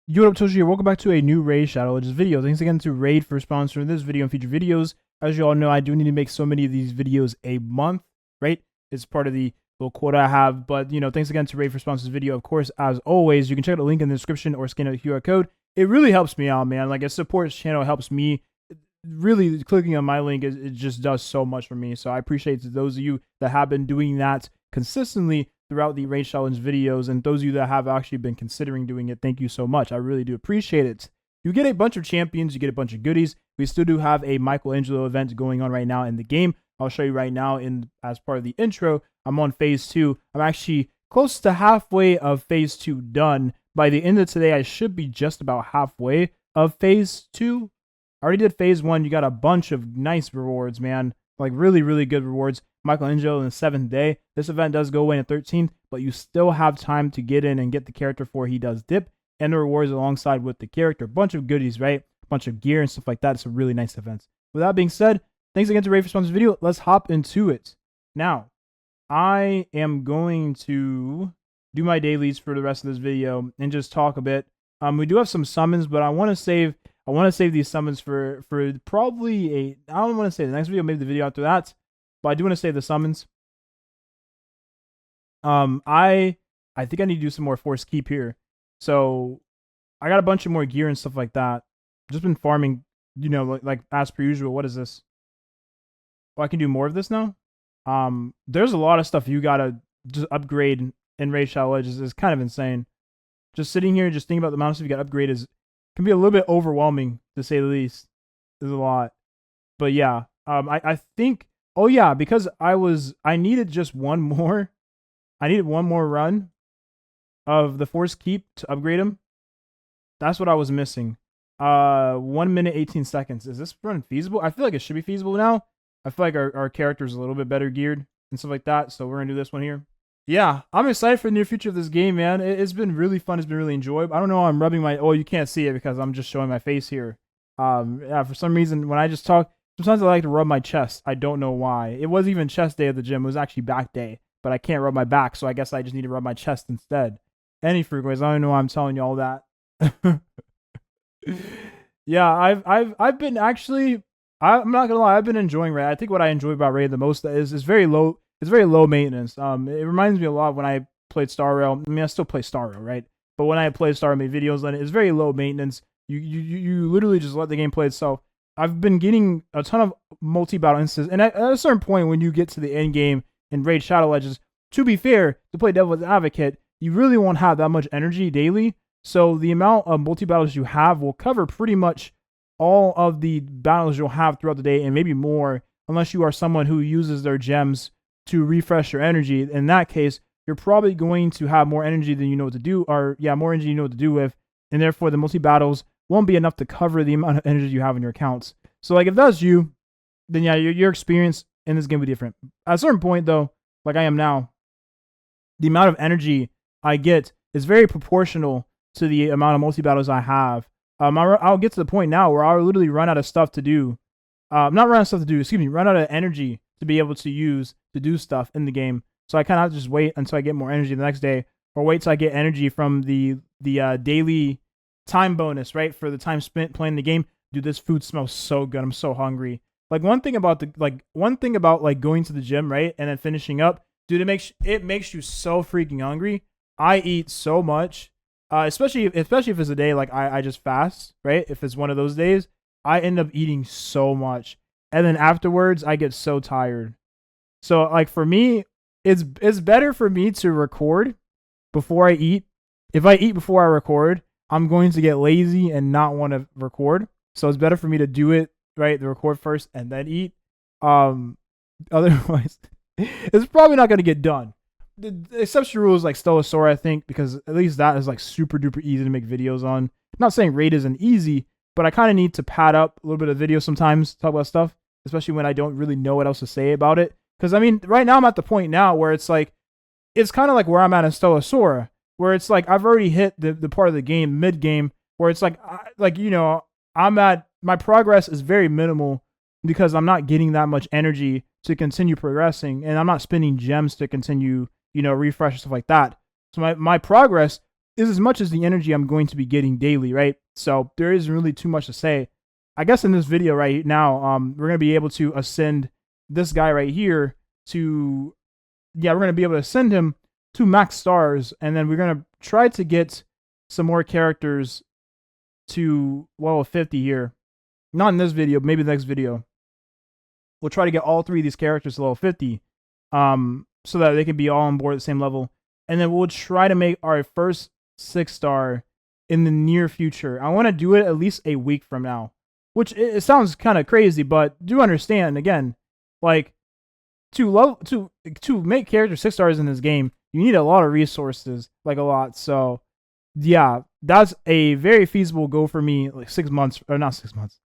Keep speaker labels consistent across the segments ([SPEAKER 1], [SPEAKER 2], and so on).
[SPEAKER 1] Yo, what up, Toshi here? Welcome back to a new Raid Shadow Legends video. Thanks again to Raid for sponsoring this video and future videos. As you all know, I do need to make so many of these videos a month, right? It's part of the little quota I have. But, thanks again to Raid for sponsoring this video. Of course, as always, you can check out the link in the description or scan out the QR code. It really helps me out, man. Like, it supports channel, helps me. Really, clicking on my link, it just does so much for me. So I appreciate those of you that have been doing that consistently throughout the Raid Challenge videos, and those of you that have actually been considering doing it, thank you so much. I really do appreciate it. You get a bunch of champions, you get a bunch of goodies. We still do have a Michelangelo event going on right now in the game. I'll show you right now as part of the intro. I'm on phase 2. I'm actually close to halfway of phase 2 done. By the end of today, I should be just about halfway of phase 2. I already did phase 1. You got a bunch of nice rewards, man. Like really, really good rewards. Michelangelo in the 7th day. This event does go away in the 13th, but you still have time to get in and get the character for he does dip and the rewards alongside with the character. Bunch of goodies, right? Bunch of gear and stuff like that. It's a really nice event. With that being said, thanks again to Ray for sponsoring this video. Let's hop into it. Now, I am going to do my dailies for the rest of this video and just talk a bit. We do have some summons, but I want to save these summons for probably I don't want to say the next video, maybe the video after that. But I do want to save the summons. I think I need to do some more force keep here. So I got a bunch of more gear and stuff like that. Just been farming, like as per usual. What is this? Oh, I can do more of this now. There's a lot of stuff you gotta just upgrade in Raid Shadow Legends. Is kind of insane. Just sitting here, just thinking about the amount of stuff you got to upgrade can be a little bit overwhelming, to say the least. There's a lot. But yeah, I think, oh yeah, because I needed just one more. I needed one more run of the Force Keep to upgrade him. That's what I was missing. 1 minute, 18 seconds. Is this run feasible? I feel like it should be feasible now. I feel like our character's a little bit better geared and stuff like that. So we're going to do this one here. Yeah, I'm excited for the near future of this game, man. It's been really fun. It's been really enjoyable. I don't know. I'm rubbing my. Oh, you can't see it because I'm just showing my face here. Yeah, for some reason, when I just talk, sometimes I like to rub my chest. I don't know why. It wasn't even chest day at the gym. It was actually back day, but I can't rub my back, so I guess I just need to rub my chest instead. Any frequencies, I don't know why I'm telling you all that. Yeah, I've been actually. I'm not gonna lie. I've been enjoying Raid. I think what I enjoy about Raid the most is very low. It's very low maintenance. It reminds me a lot when I played Star Rail. I mean, I still play Star Rail, right? But when I played Star Rail, made videos on it, it's very low maintenance. You literally just let the game play itself. I've been getting a ton of multi-battle instances, and at a certain point, when you get to the end game in Raid Shadow Legends, to be fair, to play Devil's Advocate, you really won't have that much energy daily. So the amount of multi-battles you have will cover pretty much all of the battles you'll have throughout the day, and maybe more, unless you are someone who uses their gems to refresh your energy. In that case, you're probably going to have more energy than you know what to do, or yeah, more energy you know what to do with, and therefore the multi-battles won't be enough to cover the amount of energy you have in your accounts. So like if that's you, then yeah, your experience in this game will be different. At a certain point though, like I am now, the amount of energy I get is very proportional to the amount of multi-battles I have. I'll get to the point now where I'll literally run out of stuff to do. Not run out of stuff to do, excuse me, run out of energy to be able to use to do stuff in the game. So I kind of have to just wait until I get more energy the next day, or wait till I get energy from the daily time bonus, right? For the time spent playing the game. Dude, this food smells so good. I'm so hungry. Like one thing about going to the gym, right, and then finishing up, dude, it makes you so freaking hungry. I eat so much, especially if it's a day like I just fast, right? If it's one of those days, I end up eating so much. And then afterwards, I get so tired. So, like, for me, it's better for me to record before I eat. If I eat before I record, I'm going to get lazy and not want to record. So, it's better for me to do it, right, to record first and then eat. Otherwise, it's probably not going to get done. The exception rule is, like, Stellasaur, I think, because at least that is, like, super duper easy to make videos on. I'm not saying Raid isn't easy, but I kind of need to pad up a little bit of video sometimes, talk about stuff, especially when I don't really know what else to say about it. Because, I mean, right now I'm at the point now where it's like, it's kind of like where I'm at in Stellasaur, where it's like I've already hit the part of the game, mid-game, where it's like, I'm at, my progress is very minimal because I'm not getting that much energy to continue progressing, and I'm not spending gems to continue, refresh and stuff like that. So my progress is as much as the energy I'm going to be getting daily, right? So there isn't really too much to say. I guess in this video right now, we're gonna be able to ascend this guy right here to, yeah, we're gonna be able to ascend him to max stars, and then we're gonna try to get some more characters to level 50 here. Not in this video, maybe the next video. We'll try to get all 3 of these characters to level 50, so that they can be all on board at the same level. And then we'll try to make our first 6-star in the near future. I want to do it at least a week from now, which it sounds kind of crazy, but do understand, again, like, to make characters 6 stars in this game, you need a lot of resources, like a lot. So yeah, that's a very feasible goal for me, like 6 months, or not 6 months,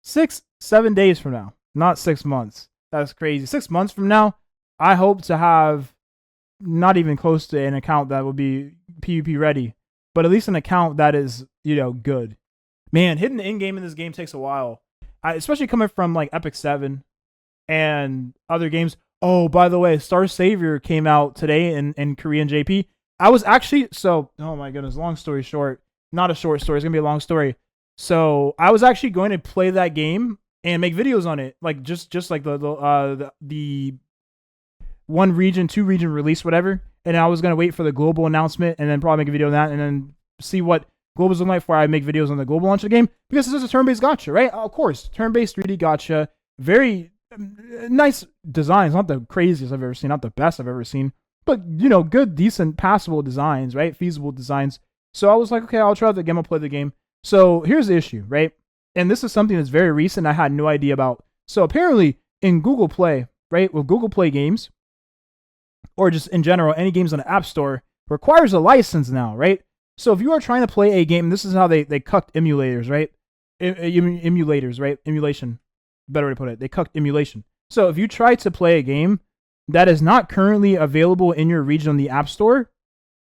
[SPEAKER 1] 7 days from now, not 6 months. That's crazy. 6 months from now, I hope to have not even close to an account that will be PvP ready, but at least an account that is, good. Man, hitting the in-game in this game takes a while, especially coming from like Epic 7 and other games. Oh, by the way, Star Savior came out today in Korean JP. I was actually, oh my goodness, long story short, not a short story, it's gonna be a long story. So I was actually going to play that game and make videos on it, like just like the 1 region, 2 region release, whatever. And I was gonna wait for the global announcement and then probably make a video on that, and then see what global's looking like before I make videos on the global launch of the game, because this is a turn-based gacha, right? Of course, turn-based 3D gacha, very nice designs, not the craziest I've ever seen, not the best I've ever seen, but good, decent, passable designs, right? Feasible designs. So I was like, okay, I'll try the game, I'll play the game. So here's the issue, right? And this is something that's very recent, I had no idea about. So apparently in Google Play, right, with Google Play games, or just in general, any games on the App Store, requires a license now, right? So if you are trying to play a game, this is how they cucked emulators, right? Emulators, right? Emulation. Better way to put it. They cucked emulation. So if you try to play a game that is not currently available in your region on the App Store,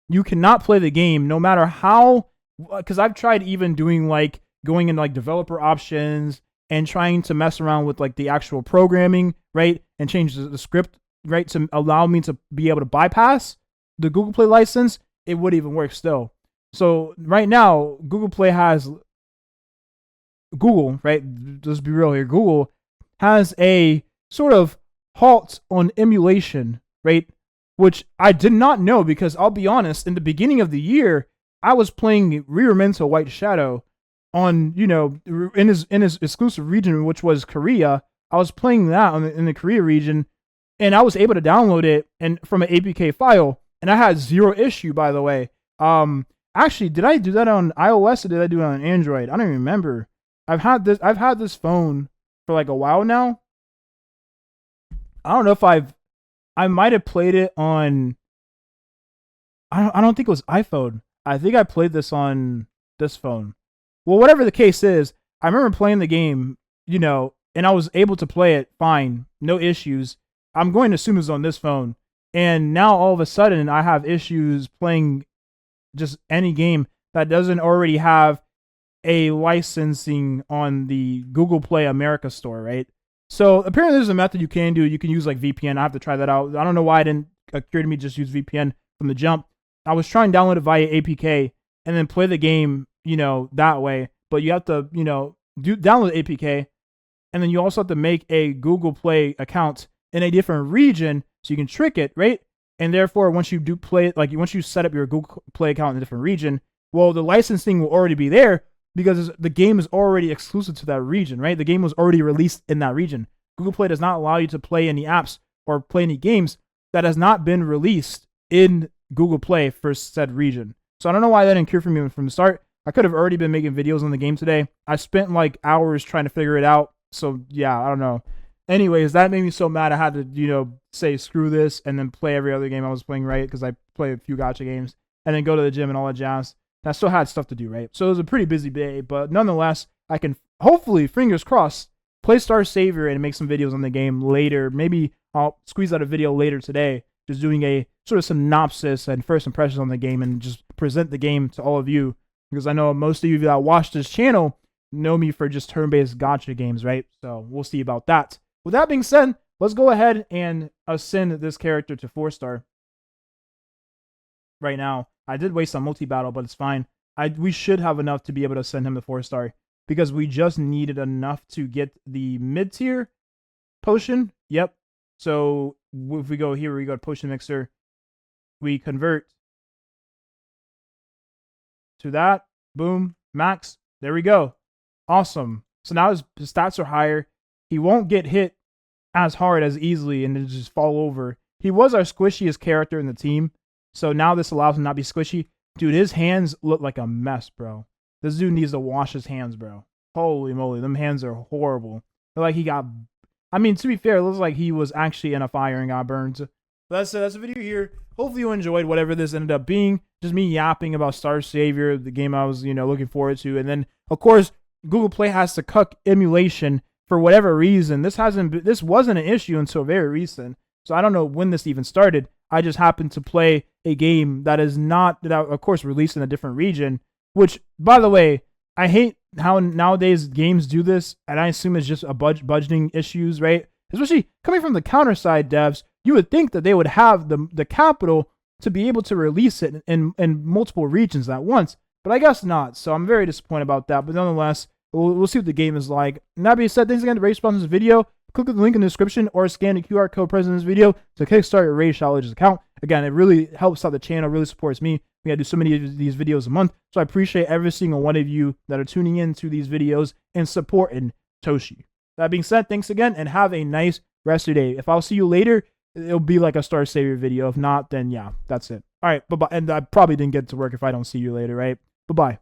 [SPEAKER 1] you cannot play the game no matter how, because I've tried even doing like going into like developer options and trying to mess around with like the actual programming, right? And change the script, right? To allow me to be able to bypass the Google Play license, it would even work still. So right now, Google Play has, Google, right? Let's be real here. Google has a sort of halt on emulation, right? Which I did not know, because I'll be honest, in the beginning of the year, I was playing Rear White Shadow on, in his exclusive region, which was Korea. I was playing that in the Korea region, and I was able to download it and from an APK file, and I had 0 issue, by the way. Actually, did I do that on iOS or did I do it on Android? I don't even remember. I've had this phone for like a while now. I don't know if I might have played it on, I don't think it was iPhone. I think I played this on this phone. Well, whatever the case is, I remember playing the game, and I was able to play it fine, no issues. I'm going to assume it's on this phone. And now all of a sudden I have issues playing just any game that doesn't already have a licensing on the Google Play America store, right? So apparently there's a method you can do. You can use like VPN. I have to try that out. I don't know why it didn't occur to me to just use VPN from the jump. I was trying to download it via APK and then play the game, that way. But you have to, download APK, and then you also have to make a Google Play account in a different region so you can trick it, right? And therefore, once you do play it, like once you set up your Google Play account in a different region, well, the licensing will already be there because the game is already exclusive to that region, right? The game was already released in that region. Google Play does not allow you to play any apps or play any games that has not been released in Google Play for said region. So I don't know why that didn't cure for me from the start. I could have already been making videos on the game today. I spent like hours trying to figure it out. So yeah, I don't know. Anyways, that made me so mad I had to, say screw this and then play every other game I was playing, right? Because I play a few gacha games and then go to the gym and all that jazz. And I still had stuff to do, right? So it was a pretty busy day, but nonetheless, I can hopefully, fingers crossed, play Star Savior and make some videos on the game later. Maybe I'll squeeze out a video later today, just doing a sort of synopsis and first impressions on the game and just present the game to all of you. Because I know most of you that watch this channel know me for just turn-based gacha games, right? So we'll see about that. With that being said, let's go ahead and ascend this character to 4-star. right now. I did waste on multi-battle, but it's fine. We should have enough to be able to send him to 4-star because we just needed enough to get the mid-tier potion. Yep. So if we go here, we go to potion mixer. We convert to that. Boom. Max. There we go. Awesome. So now his stats are higher. He won't get hit as hard as easily and just fall over. He was our squishiest character in the team. So now this allows him not to be squishy. Dude, his hands look like a mess, bro. This dude needs to wash his hands, bro. Holy moly, them hands are horrible. They're like he got... I mean, to be fair, it looks like he was actually in a fire and got burned. So that's the video here. Hopefully you enjoyed whatever this ended up being. Just me yapping about Star Savior, the game I was, looking forward to. And then, of course, Google Play has to cuck emulation for whatever reason. This wasn't an issue until very recent. So I don't know when this even started. I just happened to play a game that is not, that of course, released in a different region. Which, by the way, I hate how nowadays games do this, and I assume it's just a budgeting issues, right? Especially coming from the counter-side devs, you would think that they would have the capital to be able to release it in multiple regions at once, but I guess not. So I'm very disappointed about that. But nonetheless, we'll see what the game is like. And that being said, thanks again to Ray sponsors this video. Click the link in the description or scan the QR code present in this video to kickstart your Ray Showledge's account. Again, it really helps out the channel, really supports me. We gotta do so many of these videos a month, so I appreciate every single one of you that are tuning in to these videos and supporting Toshi. That being said, thanks again, and have a nice rest of your day. If I'll see you later, it'll be like a Star Savior video. If not, then yeah, that's it. All right, bye-bye. And I probably didn't get to work if I don't see you later, right? Bye-bye.